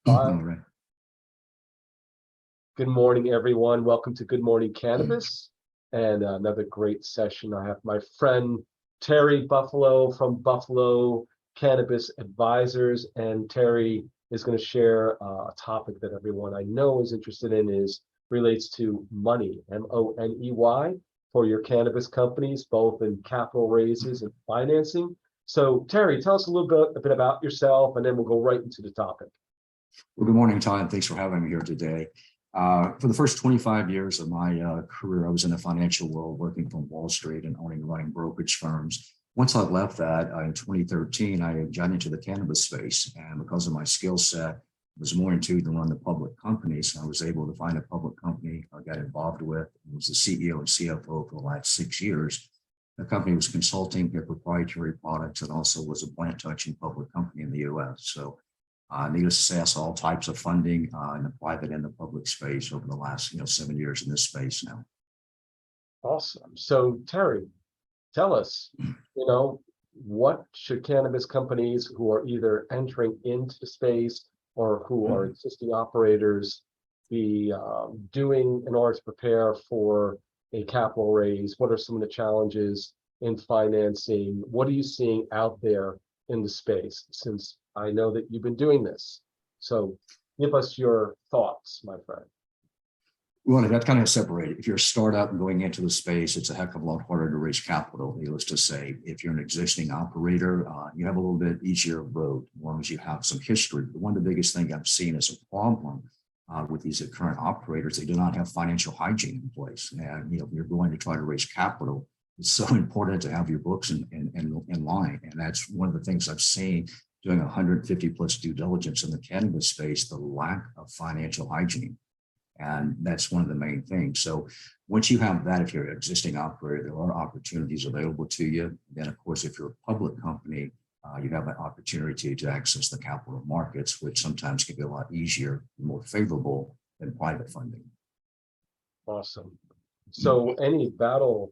All All right. Good morning, everyone. Welcome to Good Morning Cannabis and another great session. I have my friend Terry Buffalo from Buffalo Cannabis Advisors, and Terry is going to share a topic that everyone I know is interested in relates to money, money, for your cannabis companies, both in capital raises and financing. So, Terry, tell us a bit about yourself, and then we'll go right into the topic. Well, good morning, Todd. Thanks for having me here today. For the first 25 years of my career, I was in the financial world, working from Wall Street and owning and running brokerage firms. Once I left that in 2013, I got into the cannabis space, and because of my skill set, I was more in tune to run the public companies. So I was able to find a public company I got involved with. I was the CEO and CFO for the last 6 years. The company was consulting their proprietary products and also was a plant-touching public company in the U.S. So needless to say, I saw all types of funding in the private and the public space over the last 7 years in this space now. Awesome. So, Terry, tell us, what should cannabis companies who are either entering into the space or who are existing operators be doing in order to prepare for a capital raise? What are some of the challenges in financing? What are you seeing out there in the space, since I know that you've been doing this? So give us your thoughts, my friend. Well, that kind of separated. If you're a startup and going into the space, it's a heck of a lot harder to raise capital, needless to say. If you're an existing operator, you have a little bit easier road, as long as you have some history. But one of the biggest things I've seen as a problem with these current operators, they do not have financial hygiene in place. And if you're going to try to raise capital, it's so important to have your books in line. And that's one of the things I've seen doing 150 plus due diligence in the cannabis space, the lack of financial hygiene. And that's one of the main things. So once you have that, if you're an existing operator, there are opportunities available to you. Then, of course, if you're a public company, you have an opportunity to access the capital markets, which sometimes can be a lot easier and more favorable than private funding. Awesome. So any battle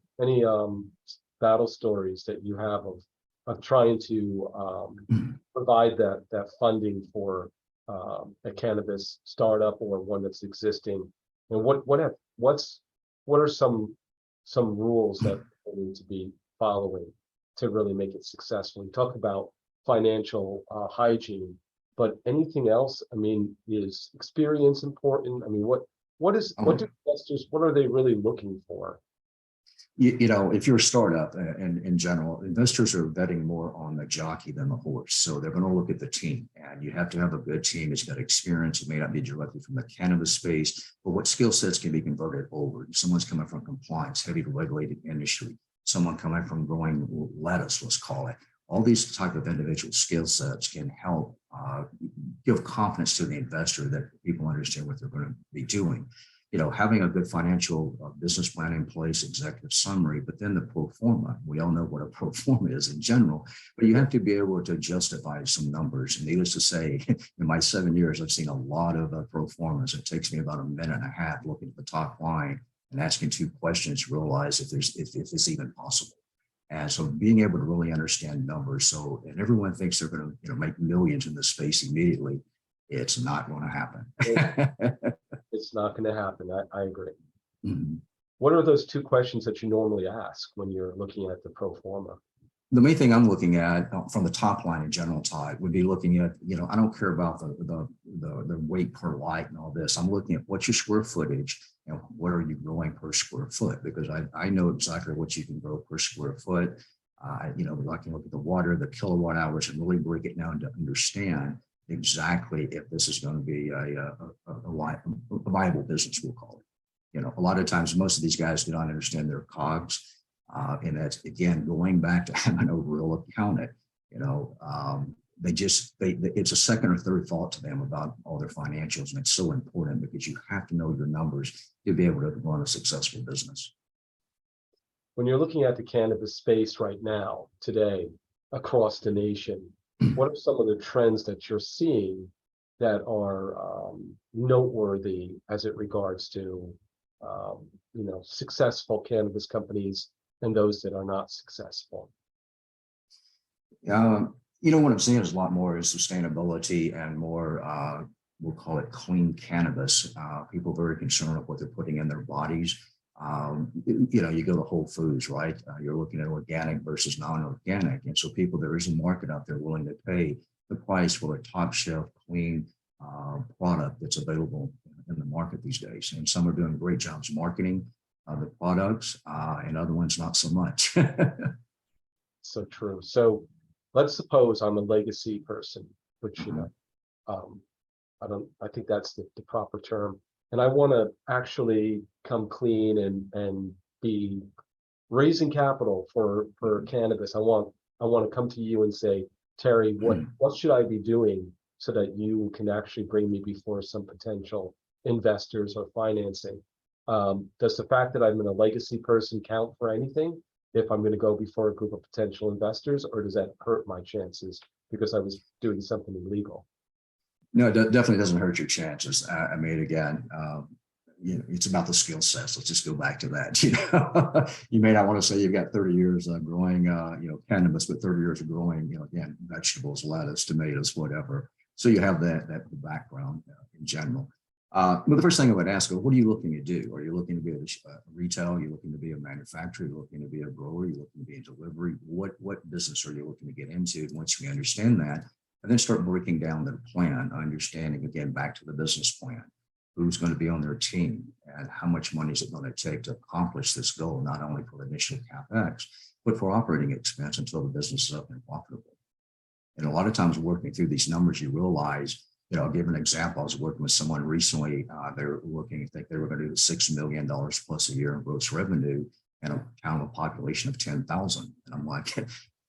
stories that you have of trying to provide that funding for a cannabis startup or one that's existing, and what are some rules that they need to be following to really make it successful? You talk about financial hygiene, but anything else? I mean, is what do investors, what are they really looking for? If you're a startup and in general, investors are betting more on the jockey than the horse. So they're going to look at the team, and you have to have a good team that's got experience. It may not be directly from the cannabis space, but what skill sets can be converted over? Someone's coming from compliance, heavy regulated industry, someone coming from growing lettuce, let's call it. All these type of individual skill sets can help give confidence to the investor that people understand what they're going to be doing. Having a good financial business plan in place, executive summary, but then the pro forma. We all know what a pro forma is in general, but you have to be able to justify some numbers. And needless to say, in my 7 years, I've seen a lot of pro formas. It takes me about a minute and a half looking at the top line and asking two questions to realize if it's even possible. And so being able to really understand numbers. And everyone thinks they're going to make millions in this space immediately. It's not going to happen. It's not going to happen. I agree. Mm-hmm. What are those two questions that you normally ask when you're looking at the pro forma? The main thing I'm looking at from the top line in general, Todd, would be looking at, I don't care about the weight per light and all this. I'm looking at what's your square footage and what are you growing per square foot, because I know exactly what you can grow per square foot. I can look at the water, the kilowatt hours, and really break it down to understand exactly if this is going to be a viable business, we'll call it. A lot of times, most of these guys do not understand their COGS. And that's, again, going back to having a real accountant, it's a second or third thought to them about all their financials. And it's so important because you have to know your numbers to be able to run a successful business. When you're looking at the cannabis space right now, today, across the nation, what are some of the trends that you're seeing that are noteworthy as it regards to, successful cannabis companies and those that are not successful? What I'm seeing is a lot more is sustainability and more we'll call it clean cannabis. People are very concerned with what they're putting in their bodies. You go to Whole Foods, right? You're looking at organic versus non-organic. And so there is a market out there willing to pay the price for a top shelf, clean product that's available in the market these days. And some are doing great jobs marketing the products, and other ones not so much. So true. So let's suppose I'm a legacy person, which, I think that's the proper term. And I want to actually come clean and be raising capital for cannabis. I want to come to you and say, Terry, what should I be doing so that you can actually bring me before some potential investors or financing? Does the fact that I'm a legacy person count for anything if I'm going to go before a group of potential investors, or does that hurt my chances because I was doing something illegal? No, it definitely doesn't hurt your chances. I mean, again, it's about the skill sets. Let's just go back to that. You may not want to say you've got 30 years growing, cannabis, but 30 years of growing, again, vegetables, lettuce, tomatoes, whatever. So you have that background in general. But the first thing I would ask, what are you looking to do? Are you looking to be a retail? Are you looking to be a manufacturer? Are you looking to be a grower? Are you looking to be in delivery? What business are you looking to get into? Once you understand that, and then start breaking down their plan, understanding, again, back to the business plan, who's going to be on their team and how much money is it going to take to accomplish this goal, not only for initial CapEx, but for operating expense until the business is up and profitable. And a lot of times working through these numbers, you realize, I'll give an example. I was working with someone recently. They were looking, I think they were going to do $6 million plus a year in gross revenue and a town of population of 10,000. And I'm like,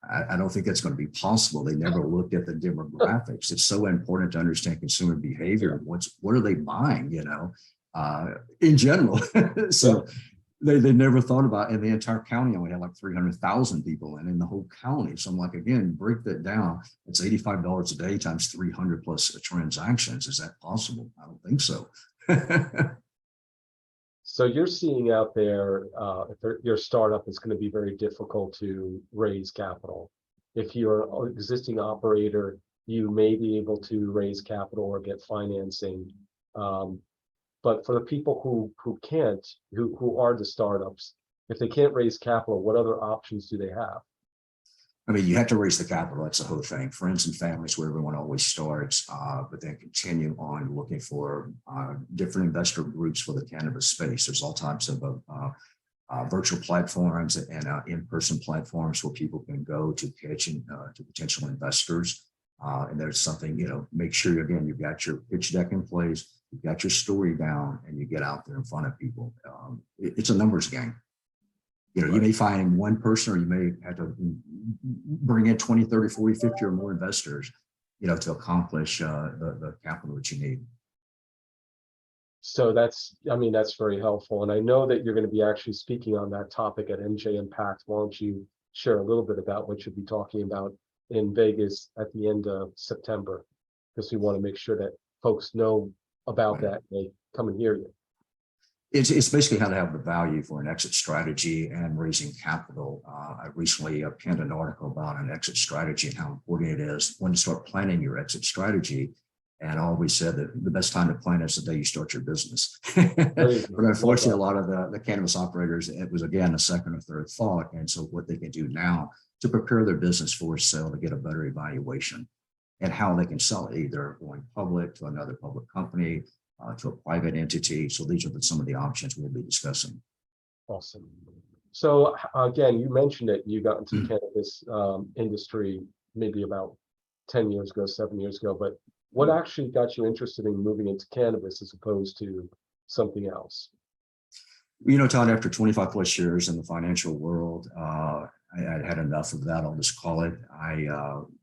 I don't think that's going to be possible. They never looked at the demographics. It's so important to understand consumer behavior. What are they buying, in general. So they never thought about, in the entire county only had like 300,000 people and in the whole county. So I'm like, again, break that down. It's $85 a day times 300 plus transactions. Is that possible? I don't think so. So you're seeing out there, if your startup is going to be very difficult to raise capital. If you're an existing operator, you may be able to raise capital or get financing. But for the people who can't, who are the startups, if they can't raise capital, what other options do they have? I mean, you have to raise the capital. That's the whole thing. Friends and families, where everyone always starts, but then continue on looking for different investor groups for the cannabis space. There's all types of virtual platforms and in-person platforms where people can go to pitch to potential investors. And there's something, make sure, again, you've got your pitch deck in place, you've got your story down, and you get out there in front of people. It's a numbers game. You may find one person, or you may have to bring in 20, 30, 40, 50 or more investors, to accomplish the capital that you need. So that's very helpful. And I know that you're going to be actually speaking on that topic at NJ Impact. Why don't you share a little bit about what you'll be talking about in Vegas at the end of September? Because we want to make sure that folks know about that and they come and hear you. It's basically how to have the value for an exit strategy and raising capital. I recently penned an article about an exit strategy and how important it is when to start planning your exit strategy. And I always said that the best time to plan is the day you start your business. But unfortunately, a lot of the cannabis operators, it was, again, a second or third thought. And so what they can do now to prepare their business for a sale, to get a better evaluation, and how they can sell it, either going public to another public company, to a private entity. So these are some of the options we'll be discussing. Awesome. So again, you mentioned it, you got into the cannabis industry maybe about 10 years ago, 7 years ago, but what actually got you interested in moving into cannabis as opposed to something else? Todd, after 25 plus years in the financial world, I had enough of that. I'll just call it. I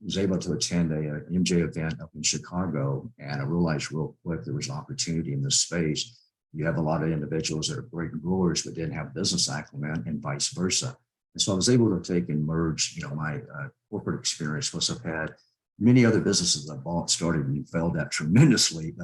was able to attend a MJ event up in Chicago, and I realized real quick there was an opportunity in this space. You have a lot of individuals that are great growers but didn't have business acumen, and vice versa. And so I was able to take and merge, my corporate experience. Plus, I've had many other businesses I bought, started, and failed at tremendously.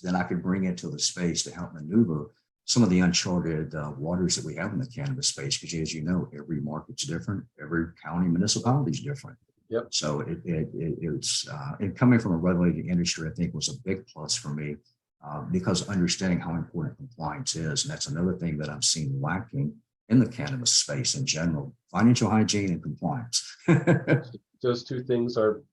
Then I could bring into the space to help maneuver some of the uncharted waters that we have in the cannabis space, because as you know, every market's different, every county municipality is different. Yep. So it's and coming from a regulated industry, I think was a big plus for me because understanding how important compliance is. And that's another thing that I've seen lacking in the cannabis space in general, financial hygiene and compliance. Those two things are,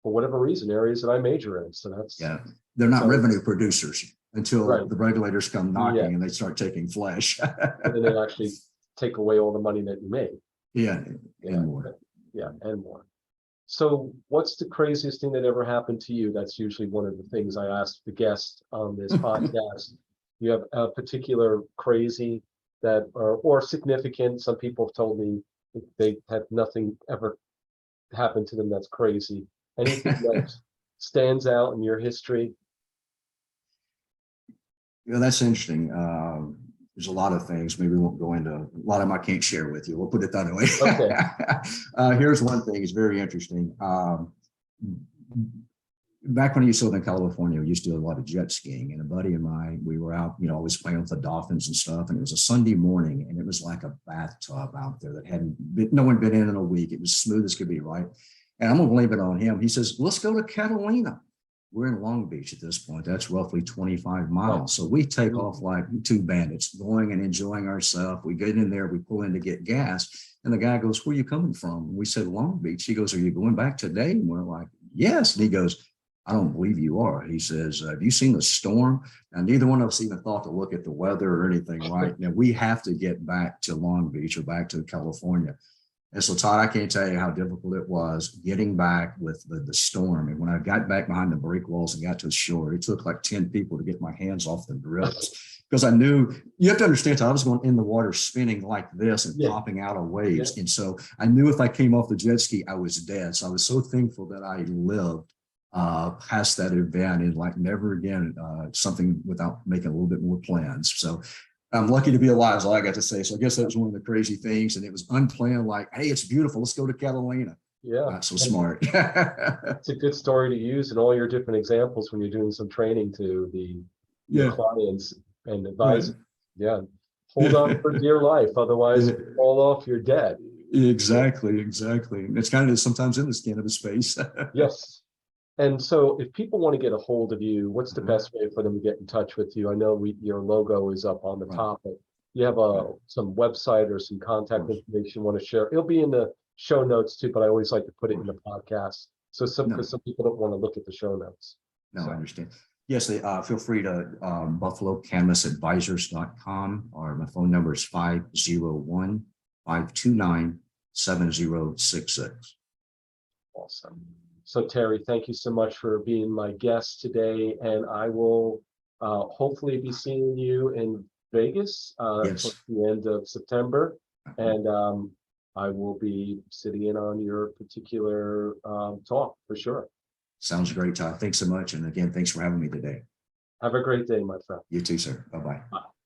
for whatever reason, areas that I major in. So that's, Yeah, they're not so, revenue producers until right. the regulators come knocking Yeah. and they start taking flesh. And then they actually take away all the money that you made. Yeah, Yeah. and more. Yeah, and more. So what's the craziest thing that ever happened to you? That's usually one of the things I ask the guests on this podcast. You have a particular crazy that or significant. Some people have told me they had nothing ever happen to them that's crazy. Anything that stands out in your history? Yeah, that's interesting. There's a lot of things. Maybe we won't go into a lot of them. I can't share with you. We'll put it that way. Okay. Here's one thing. It's very interesting. Back when I used to live in California, we used to do a lot of jet skiing, and a buddy of mine, we were out, always playing with the dolphins and stuff. And it was a Sunday morning, and it was like a bathtub out there that no one been in a week. It was smooth as could be, right? And I'm gonna blame it on him. He says, "Let's go to Catalina." We're in Long Beach at this point. That's roughly 25 miles. So we take off like two bandits, going and enjoying ourselves. We get in there, we pull in to get gas. And the guy goes, "Where are you coming from?" And we said, "Long Beach." He goes, "Are you going back today?" And we're like, "Yes." And he goes, "I don't believe you are." He says, "Have you seen the storm?" Now, neither one of us even thought to look at the weather or anything, right? Now, we have to get back to Long Beach or back to California. And so, Todd, I can't tell you how difficult it was getting back with the storm. And when I got back behind the break walls and got to the shore, it took like 10 people to get my hands off the grills because I knew, you have to understand, Todd, I was going in the water spinning like this and popping out of waves. And so I knew if I came off the jet ski, I was dead. So I was so thankful that I lived past that event and like never again something without making a little bit more plans. So I'm lucky to be alive, is all I got to say. So I guess that was one of the crazy things. And it was unplanned, like, "Hey, it's beautiful. Let's go to Catalina." Yeah. Not so smart. It's a good story to use in all your different examples when you're doing some training to your clients and advisors. Right. Yeah. Hold on for dear life. Otherwise, if you fall off, you're dead. Exactly. It's kind of sometimes in this cannabis space. Yes. And so if people want to get a hold of you, what's the best way for them to get in touch with you? I know your logo is up on the top, but you have some website or some contact information you want to share. It'll be in the show notes too, but I always like to put it in the podcast. So because some people don't want to look at the show notes. No, I understand. Yes, feel free to buffalocannabisadvisors.com, or my phone number is 501-529-7066. Awesome. So Terry, thank you so much for being my guest today, and I will hopefully be seeing you in Vegas towards the end of September, and I will be sitting in on your particular talk for sure. Sounds great, Todd. Thanks so much, and again, thanks for having me today. Have a great day, my friend. You too, sir. Bye-bye. Bye.